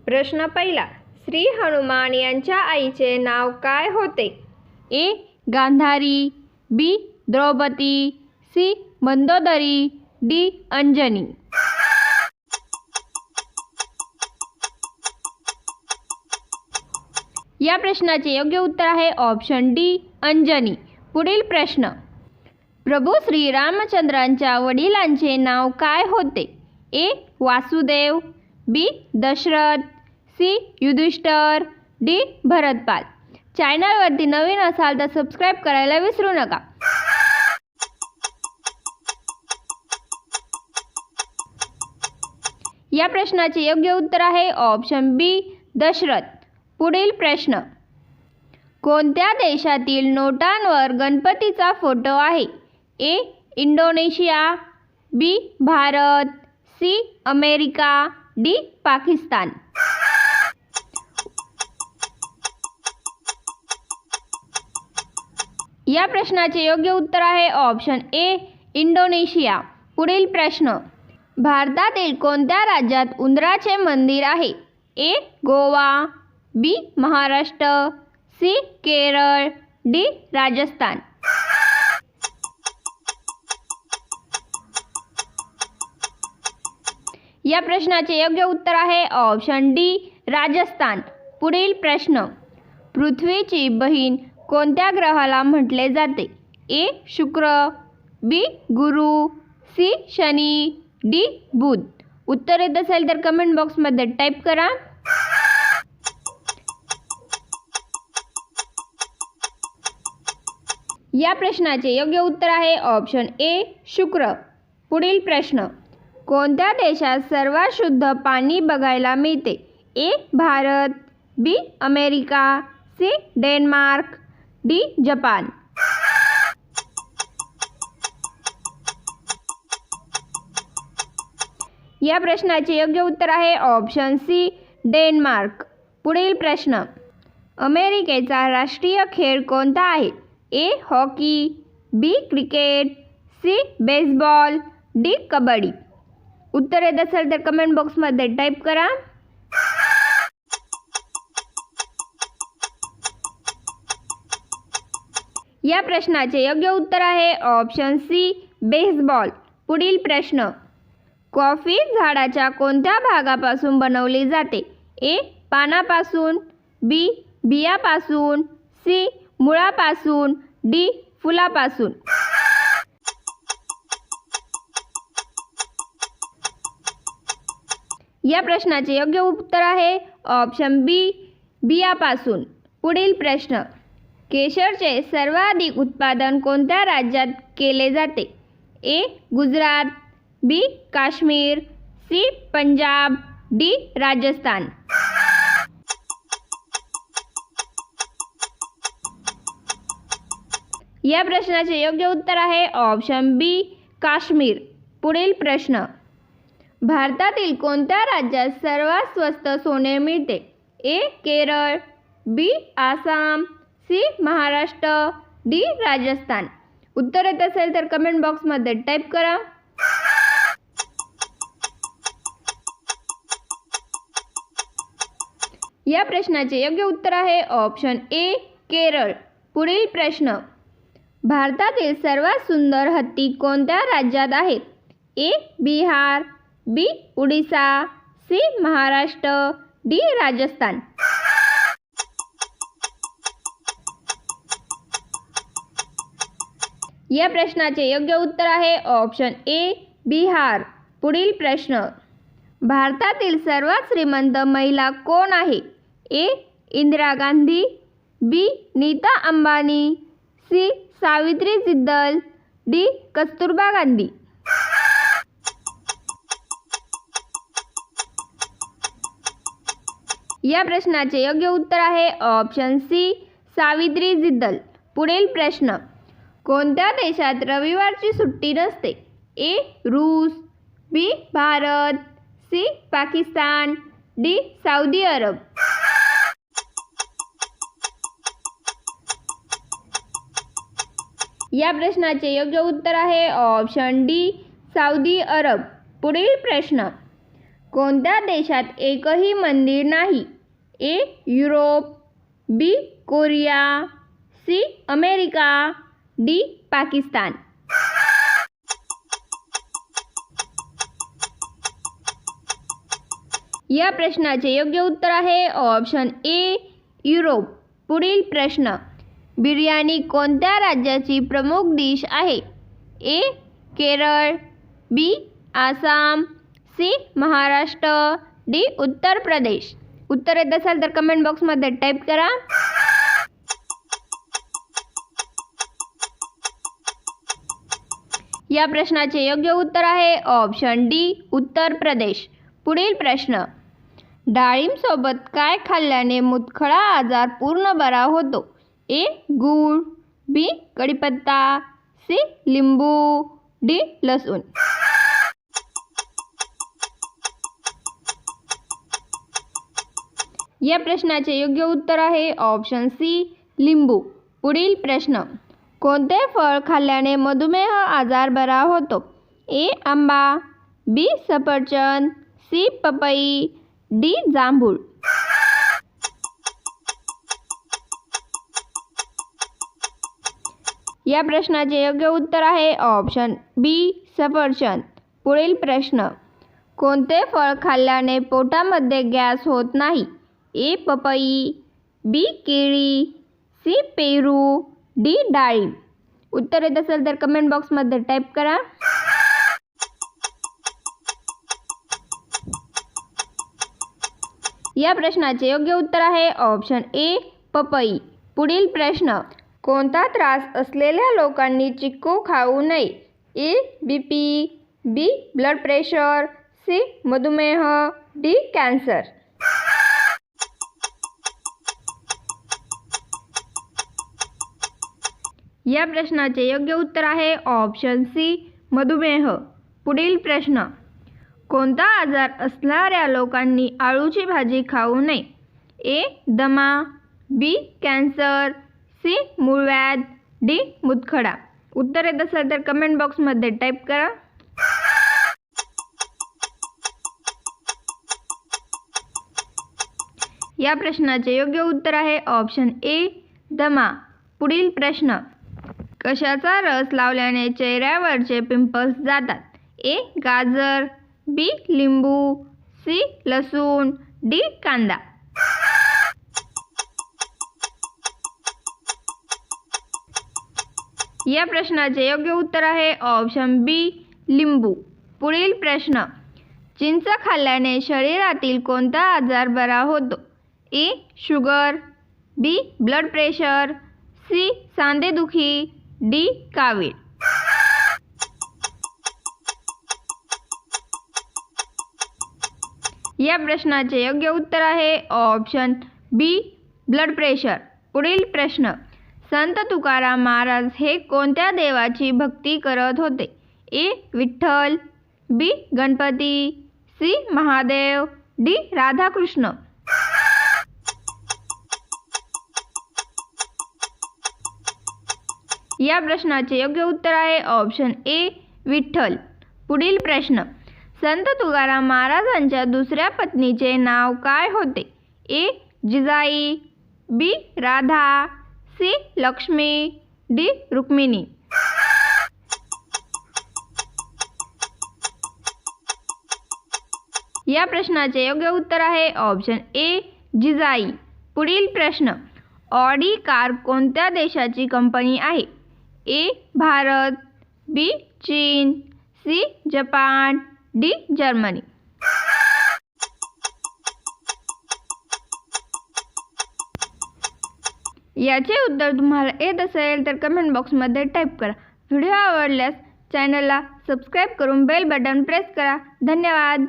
प्रश्न पहिला, श्री हनुमान यांच्या आईचे नाव काय होते? ए. गांधारी, बी. द्रौपदी, सी. मंदोदरी, डी. अंजनी. या प्रश्नाचे योग्य उत्तर आहे ऑप्शन डी, अंजनी. पुढील प्रश्न, प्रभू श्री रामचंद्रांच्या वडिलांचे नाव काय होते? ए. वासुदेव, बी. दशरथ, सी. युधिष्ठिर, डी. भरतपाल. चॅनलवरती नवीन असाल तर सबस्क्राईब करायला विसरू नका. या प्रश्नाचे योग्य उत्तर आहे ऑप्शन बी, दशरथ. पुढील प्रश्न, कोणत्या देशातील नोटांवर गणपतीचा फोटो आहे? A. Indonesia, B. Bharat, C. America, D. Pakistan. या प्रश्नाचे योग्य उत्तर आहे ऑप्शन ए, इंडोनेशिया. पुढील प्रश्न, भारतातील कोणत्या राज्यात उंदराचे मंदिर आहे? ए. गोवा, बी. महाराष्ट्र, सी. केरळ, डी. राजस्थान. या प्रश्नाचे योग्य उत्तर आहे ऑप्शन डी, राजस्थान. पुढील प्रश्न, पृथ्वीची बहीण कोणत्या ग्रहाला म्हटले जाते? ए. शुक्र, बी. गुरु, सी. शनी, डी. बुध. उत्तर येत असेल तर कमेंट बॉक्समध्ये टाईप करा. या प्रश्नाचे योग्य उत्तर आहे ऑप्शन ए, शुक्र. पुढील प्रश्न, कोणत्या देशात सर्वात शुद्ध पाणी बघायला मिळते? A. Bharat, B. America, C. Denmark, D. Japan. या प्रश्नाचे योग्य उत्तर आहे ऑप्शन सी, डेन्मार्क. पुढील प्रश्न, अमेरिकेचा राष्ट्रीय खेळ कोणता आहे? A. Hockey, B. Cricket, C. Baseball, D. Kabaddi. उत्तर येत असेल तर कमेंट बॉक्समध्ये टाईप करा. या प्रश्नाचे योग्य उत्तर आहे ऑप्शन सी, बेसबॉल. पुढील प्रश्न, कॉफी झाडाच्या कोणत्या भागापासून बनवली जाते? ए. पानापासून, बी. बियापासून, सी. मुळापासून, डी. फुलापासून. या प्रश्नाचे योग्य उत्तर आहे ऑप्शन बी, बियापासून. पुढील प्रश्न, केशरचे सर्वाधिक उत्पादन कोणत्या राज्यात केले जाते? ए. गुजरात, बी. काश्मीर, सी. पंजाब, डी. राजस्थान. या प्रश्नाचे योग्य उत्तर आहे ऑप्शन बी, काश्मीर. पुढील प्रश्न, भारतातील कोणत्या राज्यात सर्वात स्वस्त सोने मिळते? ए. केरळ, बी. आसाम, सी. महाराष्ट्र, डी. राजस्थान. उत्तर येत असेल तर कमेंट बॉक्समध्ये टाईप करा. या प्रश्नाचे योग्य उत्तर आहे ऑप्शन ए, केरळ. पुढील प्रश्न, भारतातील सर्वात सुंदर हत्ती कोणत्या राज्यात आहेत? ए. बिहार, बी. उडीसा, सी. महाराष्ट्र, डी. राजस्थान. या प्रश्नाचे योग्य उत्तर आहे ऑप्शन ए, बिहार. पुढील प्रश्न, भारतातील सर्वात श्रीमंत महिला कोण आहे? ए. इंदिरा गांधी, बी. नीता अंबानी, सी. सावित्री जिंदल, डी. कस्तुरबा गांधी. या प्रश्नाचे योग्य उत्तर आहे ऑप्शन सी, सावित्री जिंदल. पुढील प्रश्न, कोणत्या देशात रविवारची सुट्टी नसते? ए. रूस, B. Bharat, C. Pakistan, D. Saudi Arab. या प्रश्नाचे योग्य उत्तर आहे ऑप्शन डी, सौदी अरब. पुढील प्रश्न, कोणत्या देशात एकही मंदिर नाही? A. Europe, B. Korea, C. America, D. Pakistan. या प्रश्नाचे योग्य उत्तर आहे ऑप्शन ए. युरोप. पुढील प्रश्न. बिर्याणी कोणत्या राज्याची प्रमुख डिश आहे? ए. केरळ, बी. आसाम, सी. महाराष्ट्र, डी. उत्तर प्रदेश. उत्तर येत असेल तर कमेंट बॉक्समध्ये टाईप करा. या प्रश्नाचे योग्य उत्तर आहे ऑप्शन डी. उत्तर प्रदेश. पुढील प्रश्न. डाळिंबसोबत काय खाल्ल्याने मुतखडा आजार पूर्ण बरा होतो? ए. गूळ, बी. कढीपत्ता, सी. लिंबू, डी. लसूण. या प्रश्नाचे योग्य उत्तर आहे ऑप्शन सी. लिंबू. पुढील प्रश्न. कोणते फळ खाल्ल्याने मधुमेह आजार बरा होतो? ए. आंबा, बी. सफरचंद, सी. पपई, डी. जांभूळ. या प्रश्नाचे योग्य उत्तर आहे ऑप्शन बी. सफरचंद. पुढील प्रश्न. कोणते फळ खाल्ल्याने पोटामध्ये गॅस होत नाही? ए. पपई, बी. केळी, सी. पेरू, डी. डाळिंब. उत्तर येत असेल तर कमेंट बॉक्समध्ये टाईप करा. या प्रश्नाचे योग्य उत्तर आहे ऑप्शन ए. पपई. पुढील प्रश्न. कोणता त्रास असलेल्या लोकांनी चिक्कू खाऊ नये? A. BP, B. Blood pressure, C. मधुमेह, डी. कॅन्सर. या प्रश्नाचे योग्य उत्तर आहे ऑप्शन सी. मधुमेह. पुढील प्रश्न. कोणता आजार असणाऱ्या लोकांनी आळूची भाजी खाऊ नये? ए. दमा, बी. Cancer, C. मूळव्याध, डी. मुतखडा. उत्तर येत असेल तर कमेंट बॉक्समध्ये टाईप करा. या प्रश्नाचे योग्य उत्तर आहे ऑप्शन ए. दमा. पुढील प्रश्न. कशाचा रस लावल्याने चेहऱ्यावरचे पिंपल्स जातात? ए. गाजर, बी. लिंबू, सी. लसूण, डी. कांदा. या प्रश्नाचे योग्य उत्तर आहे ऑप्शन बी. लिंबू. पुढील प्रश्न. चिंच खाल्ल्याने शरीरातील कोणता आजार बरा होतो? A. Sugar, B. Blood pressure, C. सांधेदुखी, डी. कावीळ. या प्रश्नाचे योग्य उत्तर आहे ऑप्शन बी. Blood pressure. पुढील प्रश्न. संत तुकाराम महाराज हे कोणत्या देवाची भक्ती करत होते? ए. विठ्ठल, बी. गणपती, सी. महादेव, डी. राधाकृष्ण. या प्रश्नाचे योग्य उत्तर आहे ऑप्शन ए. विठ्ठल. पुढील प्रश्न. संत तुकाराम महाराजांच्या दुसऱ्या पत्नीचे नाव काय होते? ए. जिजाई, बी. राधा, सी. लक्ष्मी, डी. रुक्मिणी. या प्रश्नाचे योग्य उत्तर आहे ऑप्शन ए. जिजाई. पुढील प्रश्न. ऑडी कार कोणत्या देशाची कंपनी आहे? ए. भारत, बी. चीन, सी. Japan, D. जर्मनी. याचे उत्तर तुम्हाला येत असेल तर कमेंट बॉक्समध्ये टाईप करा. व्हिडिओ आवडल्यास चॅनलला सबस्क्राईब करून बेल बटन प्रेस करा. धन्यवाद.